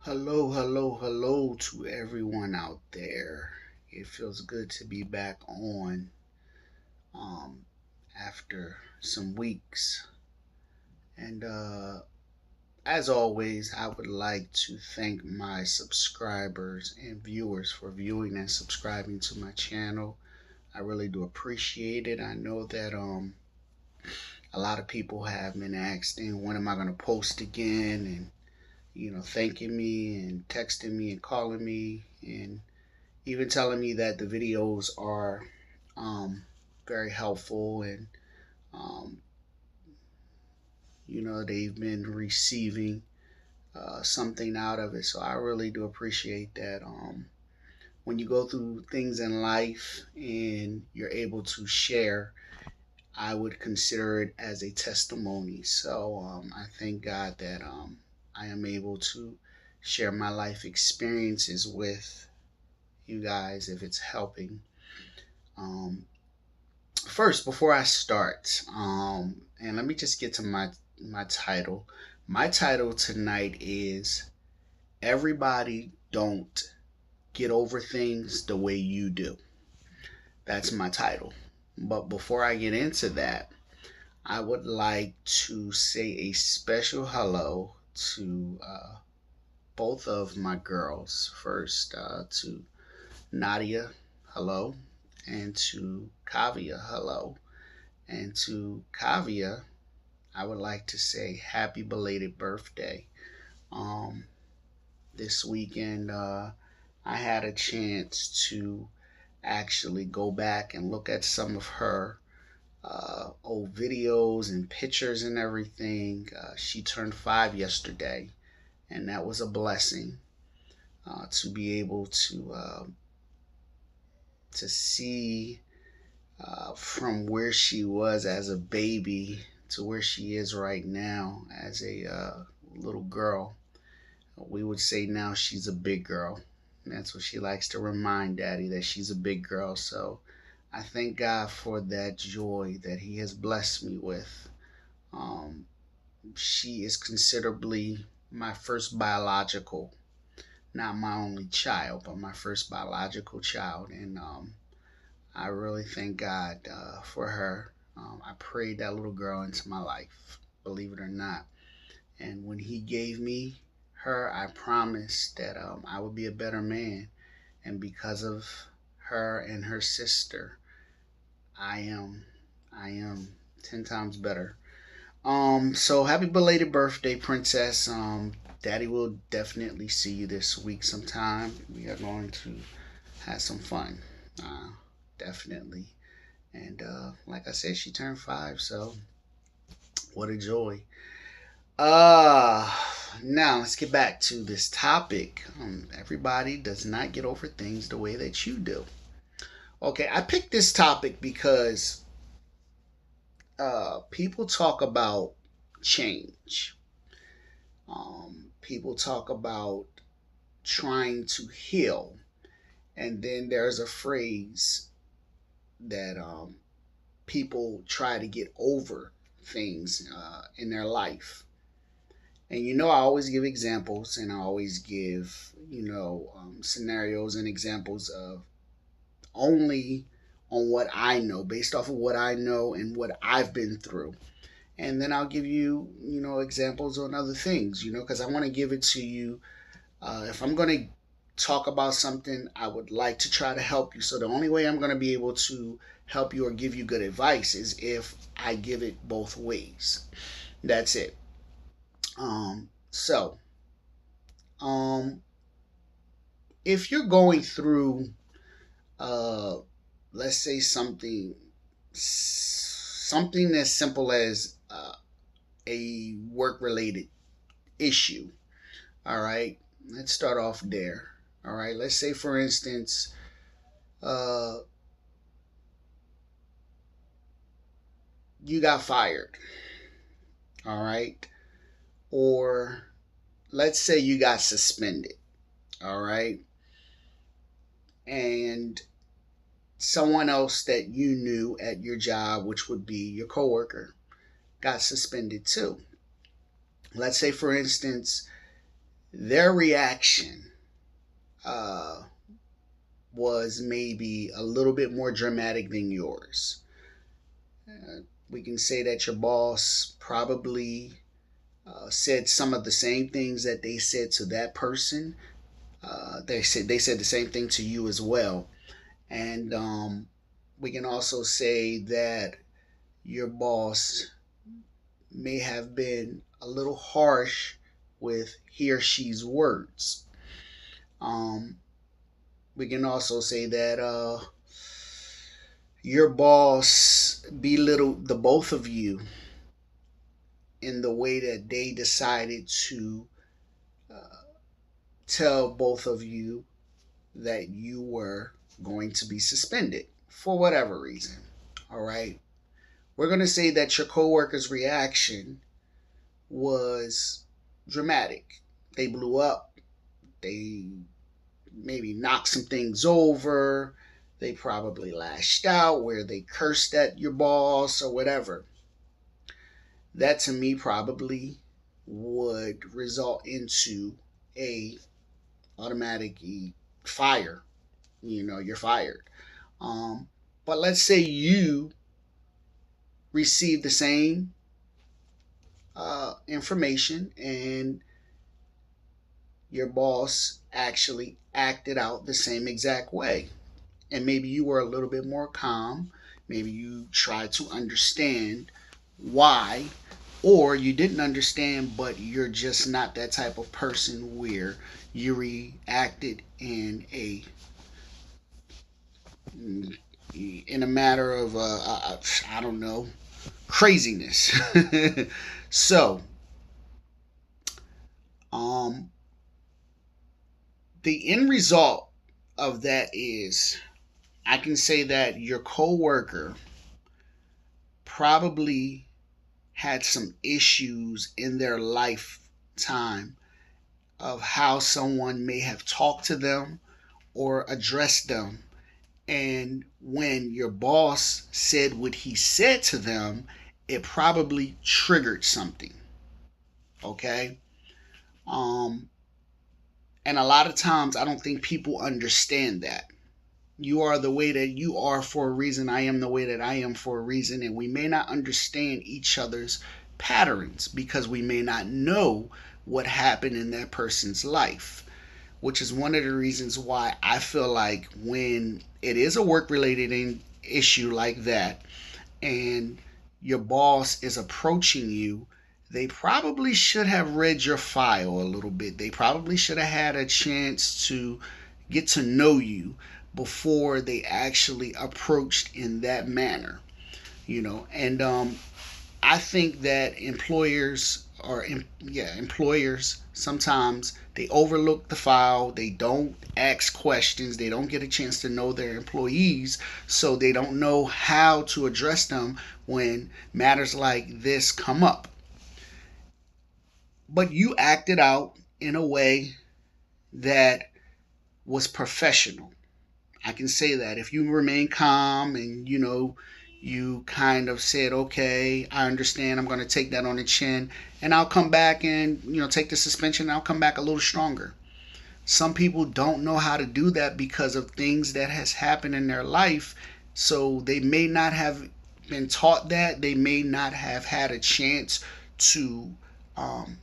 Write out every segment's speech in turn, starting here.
Hello, hello, hello to everyone out there. It feels good to be back on um, after some weeks. And as always, I would like to thank my subscribers and viewers for viewing and subscribing to my channel. I really do appreciate it. I know that a lot of people have been asking, when am I going to post again? And thanking me and texting me and calling me and even telling me that the videos are um, very helpful and um, they've been receiving something out of it. So I really do appreciate that. When you go through things in life and you're able to share, I would consider it as a testimony. So I thank God that I am able to share my life experiences with you guys if it's helping. Um, First, before I start, and let me just get to my title. My title tonight is "Everybody Don't Get Over Things the Way You Do." That's my title. But before I get into that, I would like to say a special hello to both of my girls. First, to Nadia, hello, and to Kavia, hello. And to Kavia, I would like to say happy belated birthday. Um, this weekend, I had a chance to actually go back and look at some of her old videos and pictures and everything. She turned 5 yesterday, and that was a blessing to be able to see from where she was as a baby to where she is right now as a little girl. We would say now she's a big girl. And that's what she likes to remind Daddy, that she's a big girl. So I thank God for that joy that He has blessed me with. Um, she is considerably my first biological, not my only child, but my first biological child. And I really thank God for her. I prayed that little girl into my life, believe it or not. And when He gave me her, I promised that I would be a better man. And because of her and her sister, I am, I am 10 times better. So happy belated birthday, Princess. Daddy will definitely see you this week sometime. We are going to have some fun. Uh, Definitely. And like I said, she turned 5, so what a joy. Uh, Now let's get back to this topic. Everybody does not get over things the way that you do. Okay, I picked this topic because people talk about change. People talk about trying to heal, and then there's a phrase that people try to get over things in their life. And I always give examples and I always give, scenarios and examples of only on what I know, based off of what I know and what I've been through. And then I'll give you, examples on other things, because I want to give it to you. If I'm going to talk about something, I would like to try to help you. So the only way I'm going to be able to help you or give you good advice is if I give it both ways. That's it. So, um, if you're going through, uh, let's say something as simple as a work related issue. All right, let's start off there. All right, let's say for instance, uh, you got fired. All right, or let's say you got suspended. All right, and someone else that you knew at your job, which would be your coworker, got suspended too. Let's say, for instance, their reaction uh, was maybe a little bit more dramatic than yours. We can say that your boss probably said some of the same things that they said to that person. They said the same thing to you as well, and we can also say that your boss may have been a little harsh with he or she's words. Um, we can also say that your boss belittled the both of you in the way that they decided to uh, tell both of you that you were going to be suspended for whatever reason. All right. We're going to say that your coworker's reaction was dramatic. They blew up. They maybe knocked some things over. They probably lashed out where they cursed at your boss or whatever. That to me probably would result into a automatic fire. You're fired. Um, but let's say you receive the same information and your boss actually acted out the same exact way. And maybe you were a little bit more calm. Maybe you tried to understand why, or you didn't understand, but you're just not that type of person where you reacted in a matter of I don't know, craziness. So, um, the end result of that is I can say that your coworker probably had some issues in their lifetime of how someone may have talked to them or addressed them. And when your boss said what he said to them, it probably triggered something. Okay. Um, and a lot of times I don't think people understand that. You are the way that you are for a reason. I am the way that I am for a reason. And we may not understand each other's patterns because we may not know what happened in that person's life, which is one of the reasons why I feel like when it is a work related issue like that and your boss is approaching you, they probably should have read your file a little bit. They probably should have had a chance to get to know you before they actually approached in that manner, and I think that employers sometimes they overlook the file. They don't ask questions. They don't get a chance to know their employees, so they don't know how to address them when matters like this come up. But you acted out in a way that was professional. I can say that if you remain calm and you kind of said, okay, I understand, I'm going to take that on the chin and I'll come back and take the suspension and I'll come back a little stronger. Some people don't know how to do that because of things that has happened in their life, so they may not have been taught that. They may not have had a chance to um,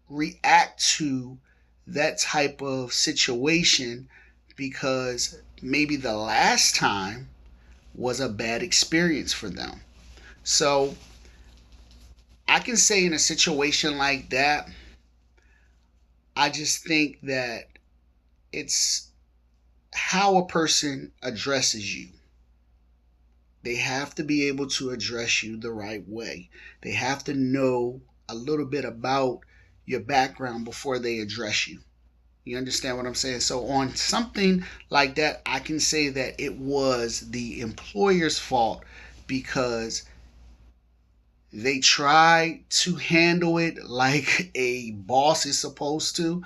react to that type of situation because maybe the last time was a bad experience for them. So I can say in a situation like that, I just think that it's how a person addresses you. They have to be able to address you the right way. They have to know a little bit about your background before they address you. You understand what I'm saying? So, on something like that, I can say that it was the employer's fault because they tried to handle it like a boss is supposed to,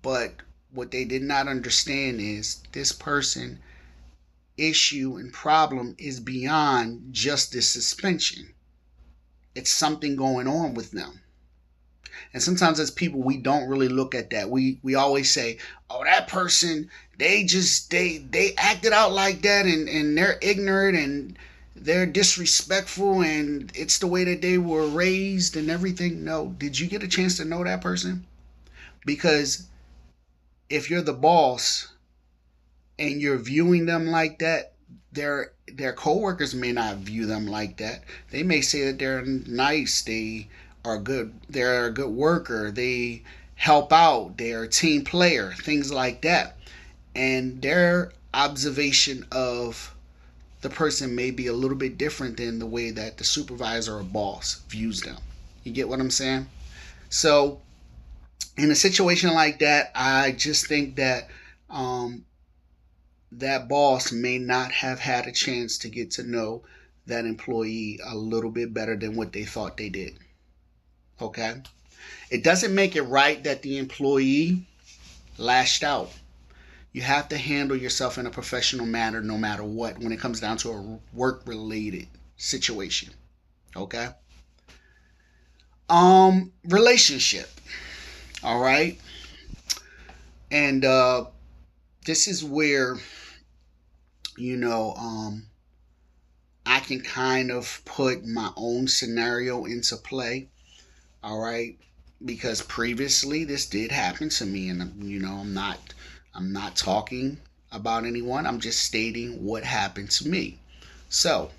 but what they did not understand is this person issue and problem is beyond just this suspension. It's something going on with them. And sometimes as people, we don't really look at that. We always say, oh, that person, they acted out like that, and they're ignorant and they're disrespectful, and it's the way that they were raised and everything. No, did you get a chance to know that person? Because if you're the boss and you're viewing them like that, their coworkers may not view them like that. They may say that they're nice, they're a good worker, they help out, they're a team player, things like that. And their observation of the person may be a little bit different than the way that the supervisor or boss views them. You get what I'm saying? So in a situation like that, I just think that that boss may not have had a chance to get to know that employee a little bit better than what they thought they did. Okay? It doesn't make it right that the employee lashed out. You have to handle yourself in a professional manner no matter what when it comes down to a work related situation. Okay? Relationship. All right? And this is where I can kind of put my own scenario into play. All right? Because previously this did happen to me, and I'm not talking about anyone. I'm just stating what happened to me. So,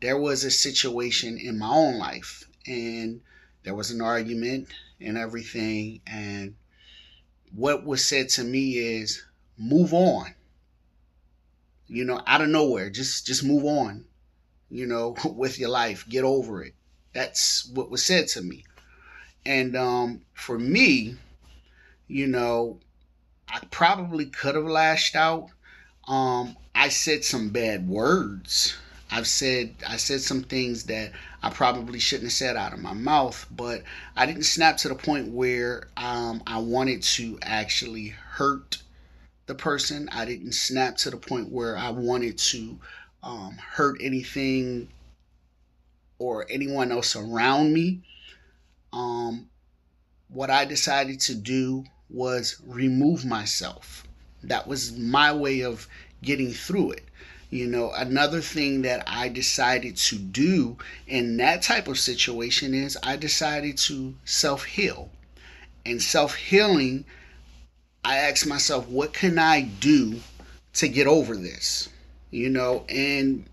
there was a situation in my own life, and there was an argument and everything, and what was said to me is move on. Out of nowhere, just move on, with your life, get over it. That's what was said to me. And for me, I probably could have lashed out. I said some bad words. I said some things that I probably shouldn't have said out of my mouth, but I didn't snap to the point where I wanted to actually hurt the person. I didn't snap to the point where I wanted to hurt anything or anyone else around me. What I decided to do was remove myself. That was my way of getting through it. Another thing that I decided to do in that type of situation is I decided to self heal. And self healing, I asked myself, what can I do to get over this? And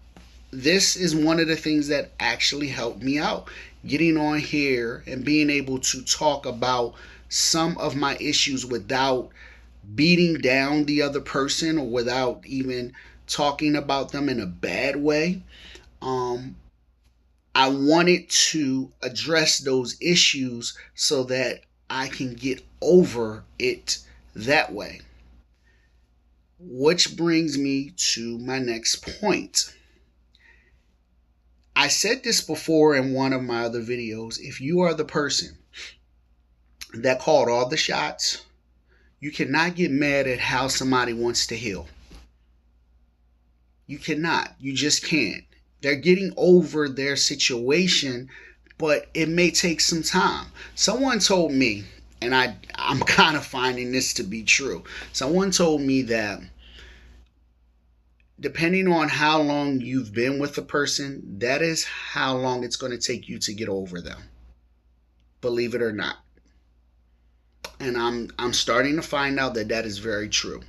this is one of the things that actually helped me out. Getting on here and being able to talk about some of my issues without beating down the other person or without even talking about them in a bad way. I wanted to address those issues so that I can get over it that way. Which brings me to my next point. I said this before in one of my other videos. If you are the person that called all the shots, you cannot get mad at how somebody wants to heal. You cannot. You just can't. They're getting over their situation, but it may take some time. Someone told me, and I'm kind of finding this to be true. Someone told me that depending on how long you've been with a person, that is how long it's going to take you to get over them. Believe it or not. And I'm starting to find out that that is very true.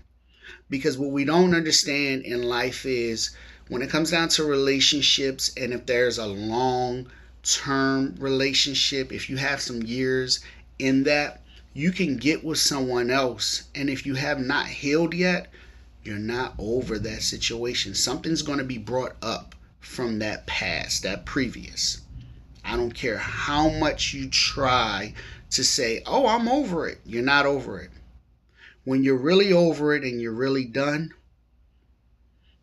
Because what we don't understand in life is when it comes down to relationships, and if there's a long term relationship, if you have some years in that, you can get with someone else. And if you have not healed yet, you're not over that situation. Something's going to be brought up from that past, that previous. I don't care how much you try to say, oh, I'm over it. You're not over it. When you're really over it and you're really done,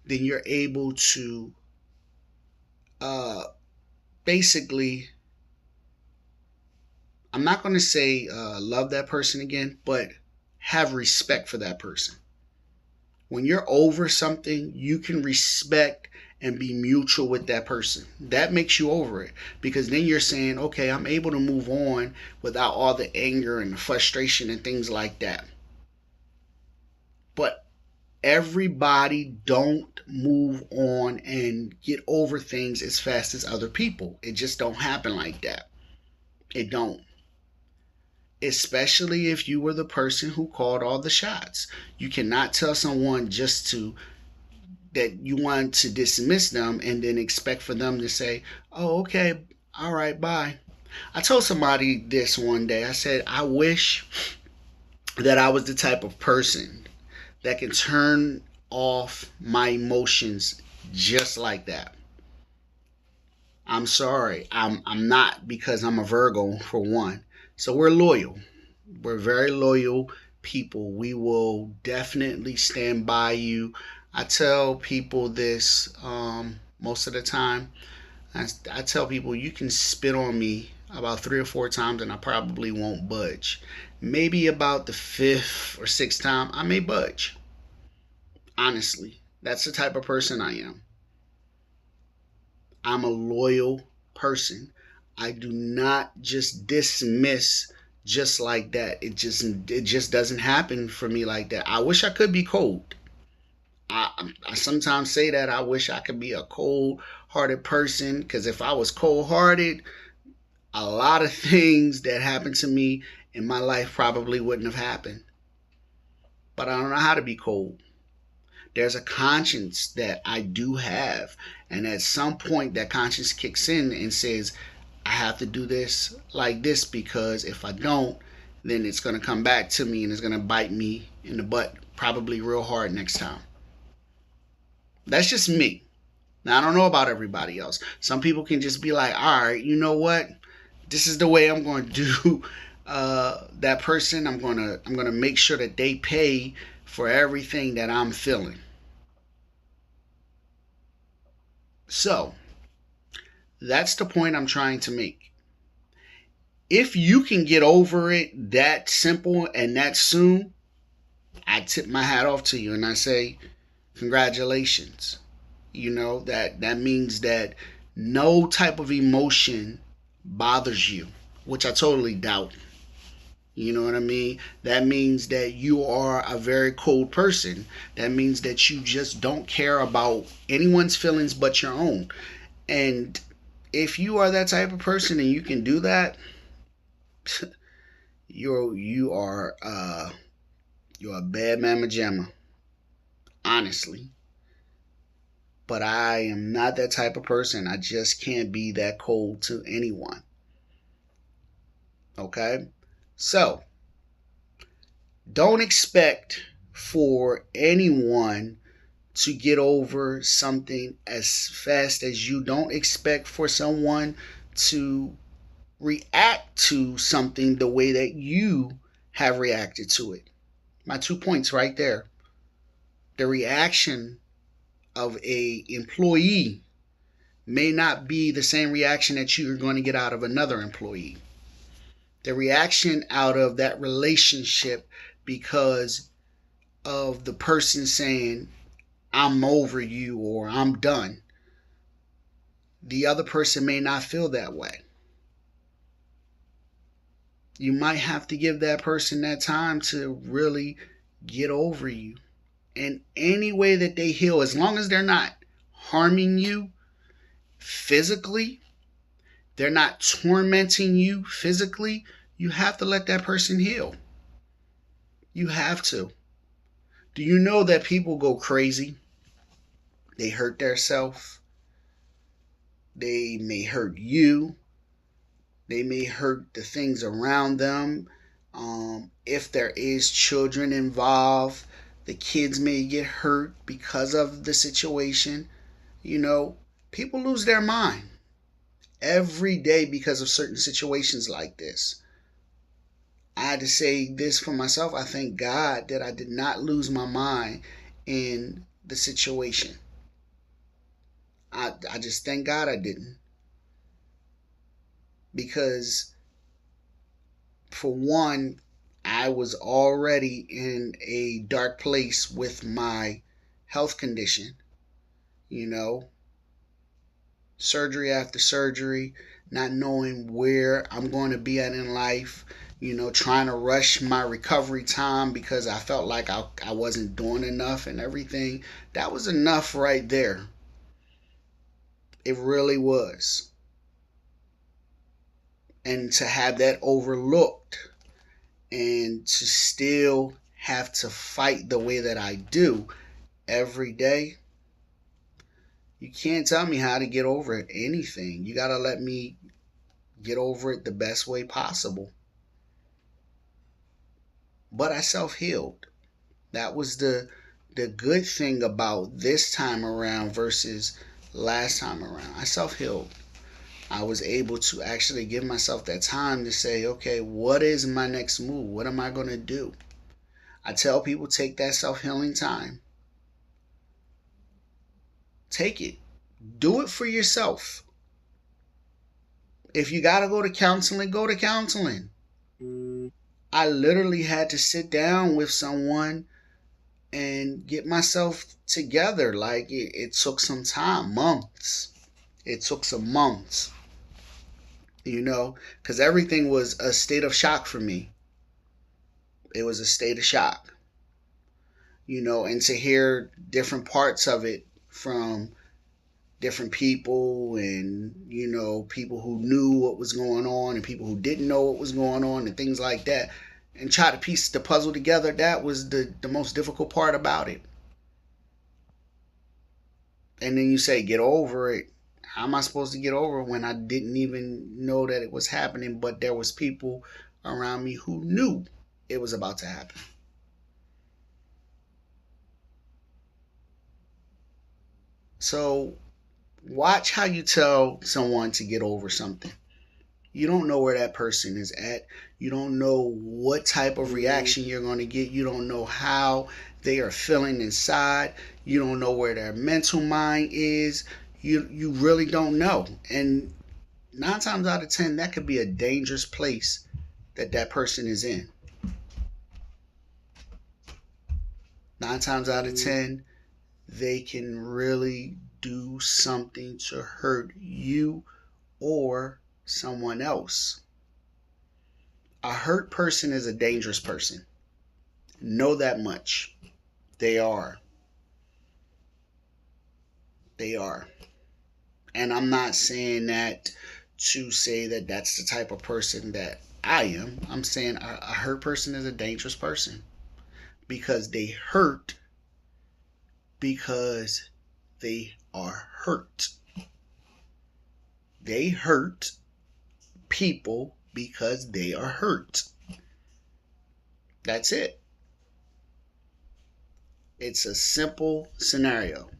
then you're able to basically, I'm not going to say love that person again, but have respect for that person. When you're over something, you can respect and be mutual with that person. That makes you over it, because then you're saying, okay, I'm able to move on without all the anger and the frustration and things like that. But everybody don't move on and get over things as fast as other people. It just don't happen like that. It don't. Especially if you were the person who called all the shots. You cannot tell someone just to that you want to dismiss them and then expect for them to say, "Oh, okay, all right, bye." I told somebody this one day. I said, "I wish that I was the type of person that can turn off my emotions just like that." I'm sorry. I'm not, because I'm a Virgo for one. So we're loyal. We're very loyal people. We will definitely stand by you. I tell people this most of the time. I tell people, you can spit on me about 3 or 4 times and I probably won't budge. Maybe about the fifth or sixth time, I may budge. Honestly, that's the type of person I am. I'm a loyal person. I do not just dismiss just like that. It just doesn't happen for me like that. I wish I could be cold. I sometimes say that I wish I could be a cold hearted person, because if I was cold hearted, a lot of things that happened to me in my life probably wouldn't have happened. But I don't know how to be cold. There's a conscience that I do have. And at some point, that conscience kicks in and says, I have to do this like this, because if I don't, then it's going to come back to me and it's going to bite me in the butt, probably real hard next time. That's just me. Now, I don't know about everybody else. Some people can just be like, all right, you know what? This is the way I'm going to do that person. I'm gonna make sure that they pay for everything that I'm feeling. So that's the point I'm trying to make. If you can get over it that simple and that soon, I tip my hat off to you and I say, congratulations. You know, that means that no type of emotion bothers you, which I totally doubt. You know what I mean? That means that you are a very cold person. That means that you just don't care about anyone's feelings but your own. And if you are that type of person and you can do that, you're a bad mama jamma, honestly. But I am not that type of person. I just can't be that cold to anyone. Okay? So, don't expect for anyone to get over something as fast as you. Don't expect for someone to react to something the way that you have reacted to it. My 2 points right there. The reaction of a employee may not be the same reaction that you're going to get out of another employee. The reaction out of that relationship, because of the person saying, I'm over you or I'm done, the other person may not feel that way. You might have to give that person that time to really get over you. And any way that they heal, as long as they're not harming you physically, they're not tormenting you physically, you have to let that person heal. You have to. Do you know that people go crazy? They hurt themselves. They may hurt you. They may hurt the things around them. If there is children involved, the kids may get hurt because of the situation. You know, people lose their mind every day because of certain situations like this. I had to say this for myself. I thank God that I did not lose my mind in the situation. I just thank God I didn't. Because, for one, I was already in a dark place with my health condition, you know. surgery after surgery, not knowing where I'm going to be at in life, trying to rush my recovery time because I felt like I wasn't doing enough and everything. That was enough right there. It really was. And to have that overlooked and to still have to fight the way that I do every day, you can't tell me how to get over anything. You got to let me get over it the best way possible. But I self-healed. That was the good thing about this time around versus last time around. I self-healed. I was able to actually give myself that time to say, okay, what is my next move? What am I going to do? I tell people, take that self-healing time. Take it. Do it for yourself. If you got to go to counseling, go to counseling. I literally had to sit down with someone and get myself together. Like it took some time, months. It took some months, because everything was a state of shock for me. It was a state of shock, and to hear different parts of it from different people and, people who knew what was going on and people who didn't know what was going on and things like that, and try to piece the puzzle together, that was the most difficult part about it. And then you say, get over it. How am I supposed to get over it when I didn't even know that it was happening, but there was people around me who knew it was about to happen? So watch how you tell someone to get over something. You don't know where that person is at. You don't know what type of reaction you're going to get. You don't know how they are feeling inside. You don't know where their mental mind is. You really don't know. And 9 times out of 10, that could be a dangerous place that person is in. 9 times out of 10, they can really do something to hurt you or someone else. A hurt person is a dangerous person. Know that much. They are. They are. And I'm not saying that to say that that's the type of person that I am. I'm saying a hurt person is a dangerous person because they hurt because they are hurt. They hurt people because they are hurt. That's it. It's a simple scenario.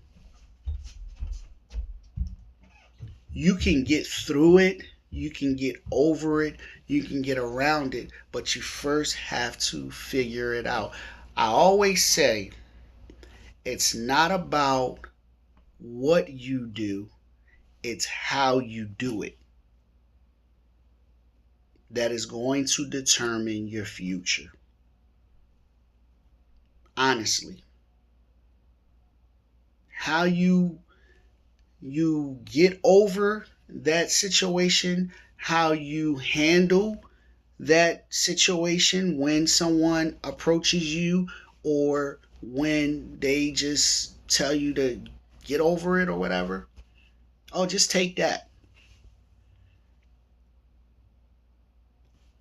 You can get through it, you can get over it, you can get around it, but you first have to figure it out. I always say it's not about what you do, it's how you do it that is going to determine your future. Honestly. How you get over that situation, how you handle that situation when someone approaches you or when they just tell you to get over it or whatever. Oh, just take that.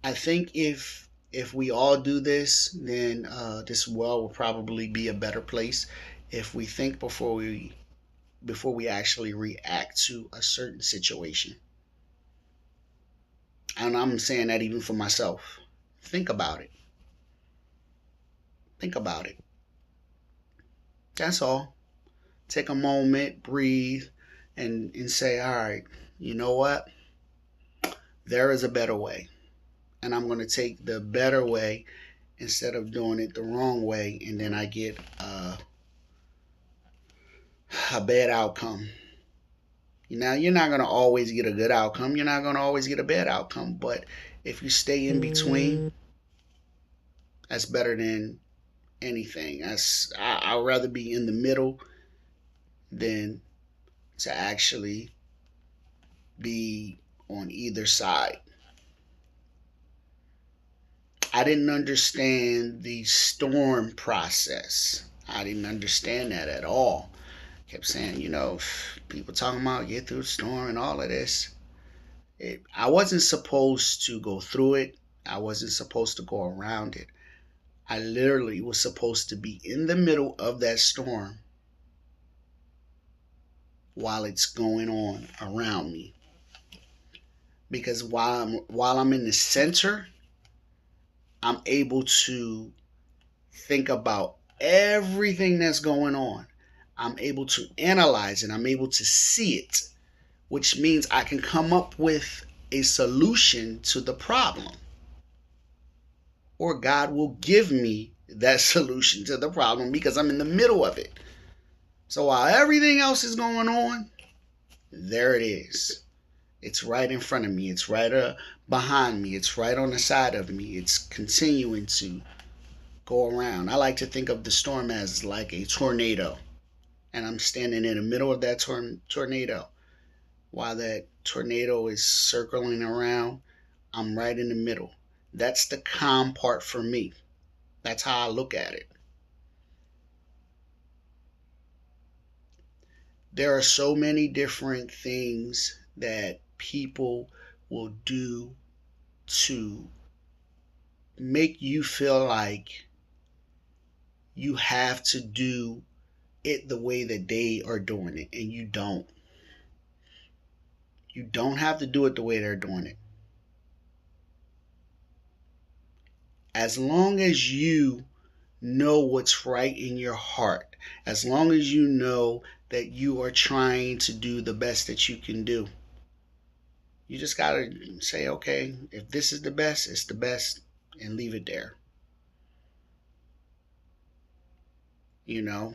I think if we all do this, then this world will probably be a better place. If we think before we actually react to a certain situation. And I'm saying that even for myself. Think about it. Think about it. That's all. Take a moment, breathe, and say, all right, you know what? There is a better way. And I'm going to take the better way instead of doing it the wrong way. And then I get a bad outcome. Now, you're not going to always get a good outcome. You're not going to always get a bad outcome. But if you stay in between, that's better than anything. I'd rather be in the middle than to actually be on either side. I didn't understand the storm process. I didn't understand that at all. Kept saying, people talking about get through the storm and all of this. I wasn't supposed to go through it. I wasn't supposed to go around it. I literally was supposed to be in the middle of that storm while it's going on around me. Because while I'm in the center, I'm able to think about everything that's going on. I'm able to analyze it. I'm able to see it, which means I can come up with a solution to the problem. Or God will give me that solution to the problem because I'm in the middle of it. So while everything else is going on, there it is. It's right in front of me. It's right behind me. It's right on the side of me. It's continuing to go around. I like to think of the storm as like a tornado. And I'm standing in the middle of that tornado. While that tornado is circling around, I'm right in the middle. That's the calm part for me. That's how I look at it. There are so many different things that people will do to make you feel like you have to do it the way that they are doing it, and you don't. You don't have to do it the way they're doing it. As long as you know what's right in your heart, as long as you know that you are trying to do the best that you can do, you just got to say, okay, if this is the best, it's the best, and leave it there. You know,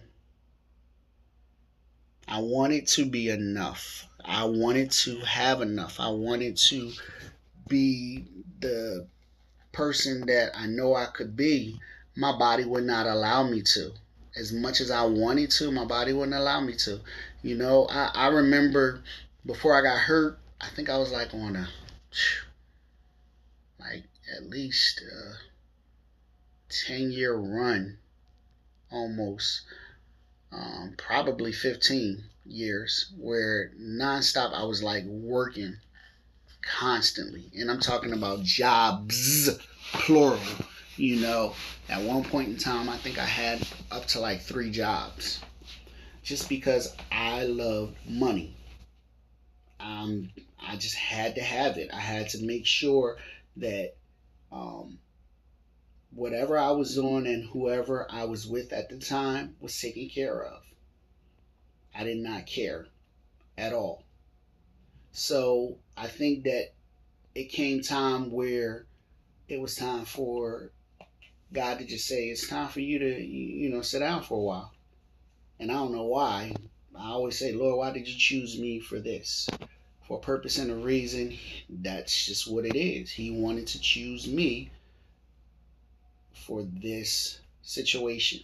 I want it to be enough. I wanted to have enough. I wanted to be the person that I know I could be. My body would not allow me to. As much as I wanted to, my body wouldn't allow me to. I remember before I got hurt, I think I was like on like at least a 10-year run almost, probably 15 years, where nonstop I was like working constantly. And I'm talking about jobs, plural. At one point in time, I think I had up to like 3 jobs just because I loved money. I just had to have it. I had to make sure that um, whatever I was doing and whoever I was with at the time was taken care of. I did not care at all. So I think that it came time where it was time for God to just say, it's time for you to, sit down for a while. And I don't know why. I always say, Lord, why did you choose me for this? For a purpose and a reason. That's just what it is. He wanted to choose me for this situation.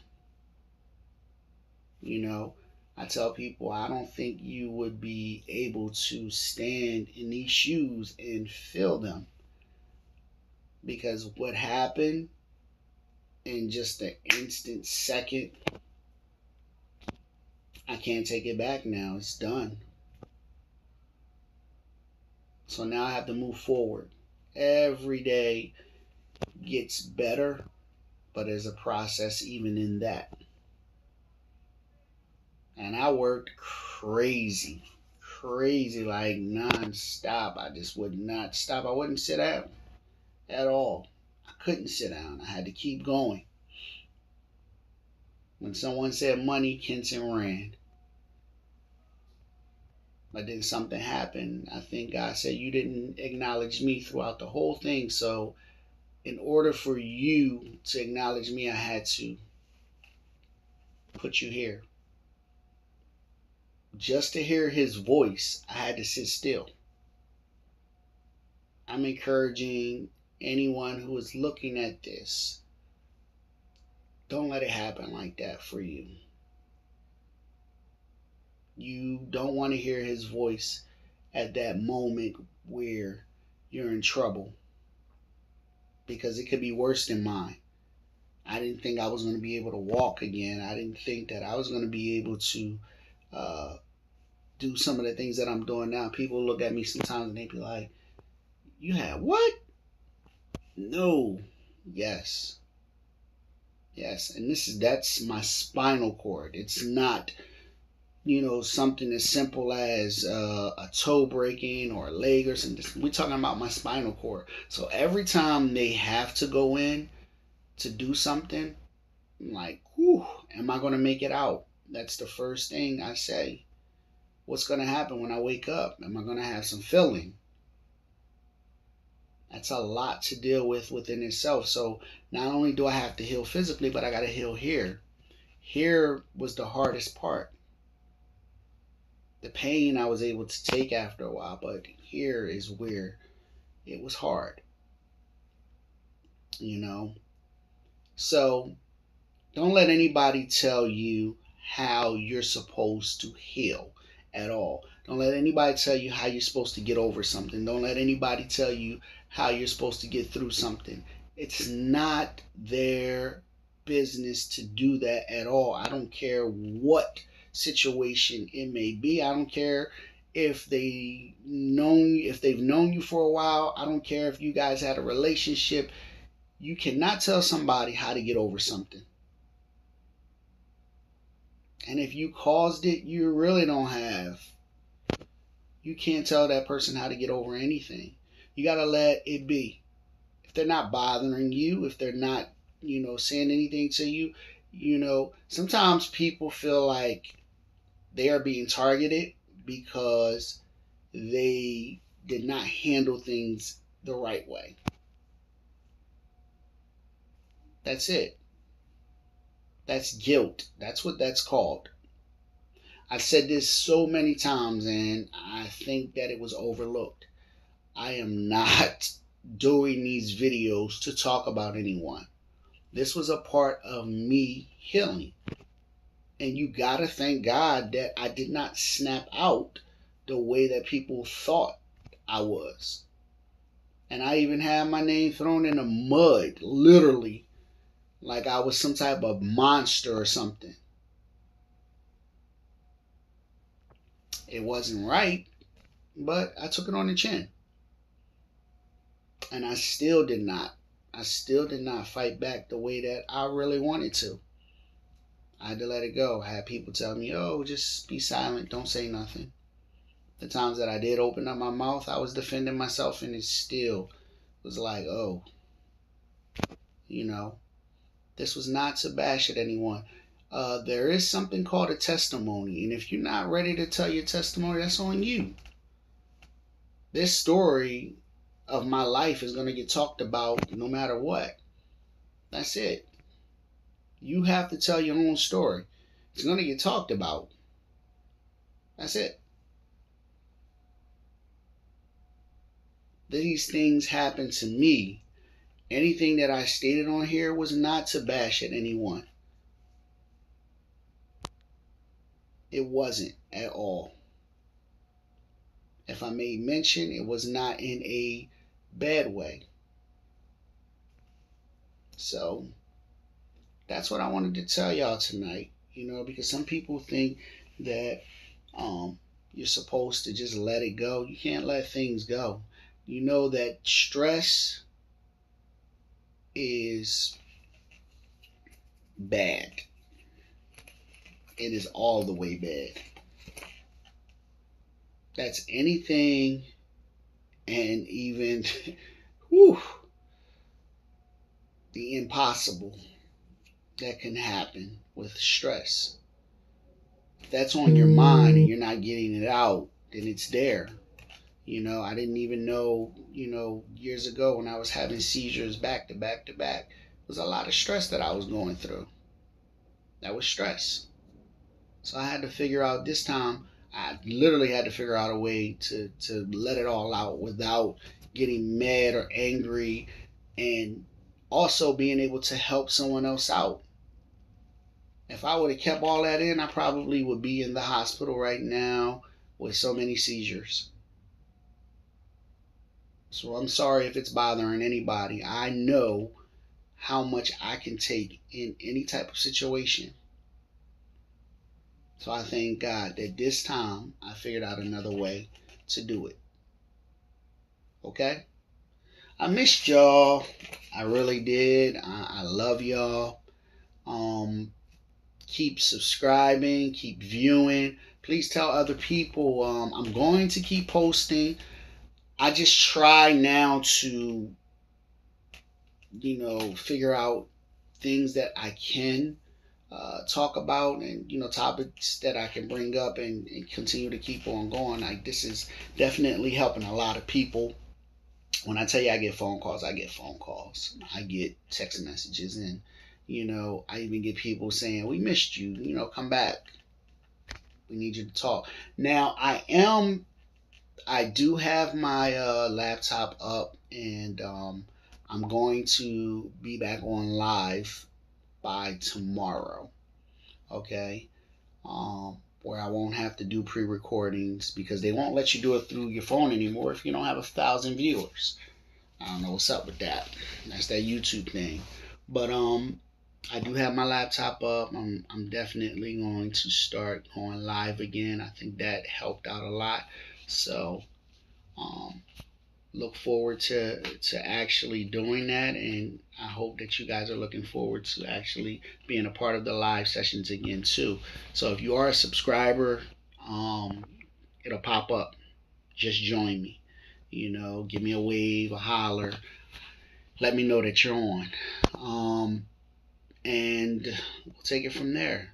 I tell people, I don't think you would be able to stand in these shoes and fill them. Because what happened in just an instant second, I can't take it back now. It's done. So now I have to move forward. Every day gets better, but there's a process even in that. And I worked crazy, like non-stop. I just would not stop. I wouldn't sit down at all. I couldn't sit down. I had to keep going. When someone said money, Kenton ran. But then something happened. I think God said, you didn't acknowledge me throughout the whole thing. So in order for you to acknowledge me, I had to put you here. Just to hear his voice, I had to sit still. I'm encouraging anyone who is looking at this, don't let it happen like that for you. You don't want to hear his voice at that moment where you're in trouble, because it could be worse than mine. I didn't think I was going to be able to walk again. I didn't think that I was going to be able to uh, do some of the things that I'm doing now. People look at me sometimes and they be like, "You had what?" No. Yes. Yes. And that's my spinal cord. It's not, something as simple as a toe breaking or a leg or something. We're talking about my spinal cord. So every time they have to go in to do something, I'm like, whew, am I going to make it out? That's the first thing I say. What's going to happen when I wake up? Am I going to have some feeling? That's a lot to deal with within itself. So not only do I have to heal physically, but I got to heal here. Here was the hardest part. The pain I was able to take after a while, but here is where it was hard, you know? So don't let anybody tell you how you're supposed to heal at all. Don't let anybody tell you how you're supposed to get over something. Don't let anybody tell you how you're supposed to get through something. It's not their business to do that at all. I don't care what situation it may be. I don't care if they've known you for a while. I don't care if you guys had a relationship. You cannot tell somebody how to get over something. And if you caused it, you really don't have. You can't tell that person how to get over anything. You got to let it be. If they're not bothering you, if they're not, saying anything to you, sometimes people feel like they are being targeted because they did not handle things the right way. That's it. That's guilt. That's what that's called. I've said this so many times and I think that it was overlooked. I am not doing these videos to talk about anyone. This was a part of me healing. And you gotta thank God that I did not snap out the way that people thought I was. And I even had my name thrown in the mud, literally, like I was some type of monster or something. It wasn't right, but I took it on the chin. And I still did not. I still did not fight back the way that I really wanted to. I had to let it go. I had people tell me, "Oh, just be silent. Don't say nothing." The times that I did open up my mouth, I was defending myself, and it still was like, oh, you know, this was not to bash at anyone. There is something called a testimony, and if you're not ready to tell your testimony, that's on you. This story of my life is going to get talked about no matter what. That's it. You have to tell your own story. It's going to get talked about. That's it. These things happen to me. Anything that I stated on here was not to bash at anyone. It wasn't at all. If I made mention, it was not in a bad way. So that's what I wanted to tell y'all tonight, because some people think that you're supposed to just let it go. You can't let things go. You know that stress is bad. It is all the way bad. That's anything and even whew, the impossible that can happen with stress. If that's on your mind and you're not getting it out, then it's there. I didn't even know, years ago when I was having seizures back to back to back, it was a lot of stress that I was going through. That was stress. So I had to figure out this time, I literally had to figure out a way to let it all out without getting mad or angry, and also being able to help someone else out. If I would have kept all that in, I probably would be in the hospital right now with so many seizures. So I'm sorry if it's bothering anybody. I know how much I can take in any type of situation. So I thank God that this time I figured out another way to do it. Okay? I missed y'all. I really did. I love y'all. Um, Keep subscribing, keep viewing. Please tell other people. I'm going to keep posting. I just try now to, figure out things that I can talk about, and topics that I can bring up, and continue to keep on going. Like, this is definitely helping a lot of people. When I tell you I get phone calls, I get phone calls. I get text messages, and I even get people saying, "We missed you. Come back. We need you to talk." Now, I do have my laptop up, and I'm going to be back on live by tomorrow. Okay, where I won't have to do pre-recordings, because they won't let you do it through your phone anymore if you don't have 1,000 viewers. I don't know what's up with that. That's that YouTube thing. But I do have my laptop up. I'm definitely going to start going live again. I think that helped out a lot. So um, look forward to actually doing that, and I hope that you guys are looking forward to actually being a part of the live sessions again too. So if you are a subscriber, um, it'll pop up. Just join me. Give me a wave, a holler. Let me know that you're on. And we'll take it from there.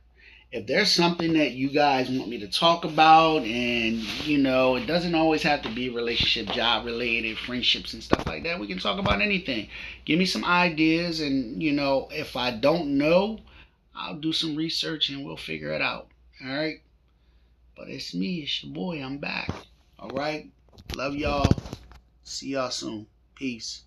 If there's something that you guys want me to talk about, and it doesn't always have to be relationship, job related, friendships and stuff like that, we can talk about anything. Give me some ideas, and if I don't know, I'll do some research and we'll figure it out. All right. But it's me, it's your boy. I'm back. All right. Love y'all. See y'all soon. Peace.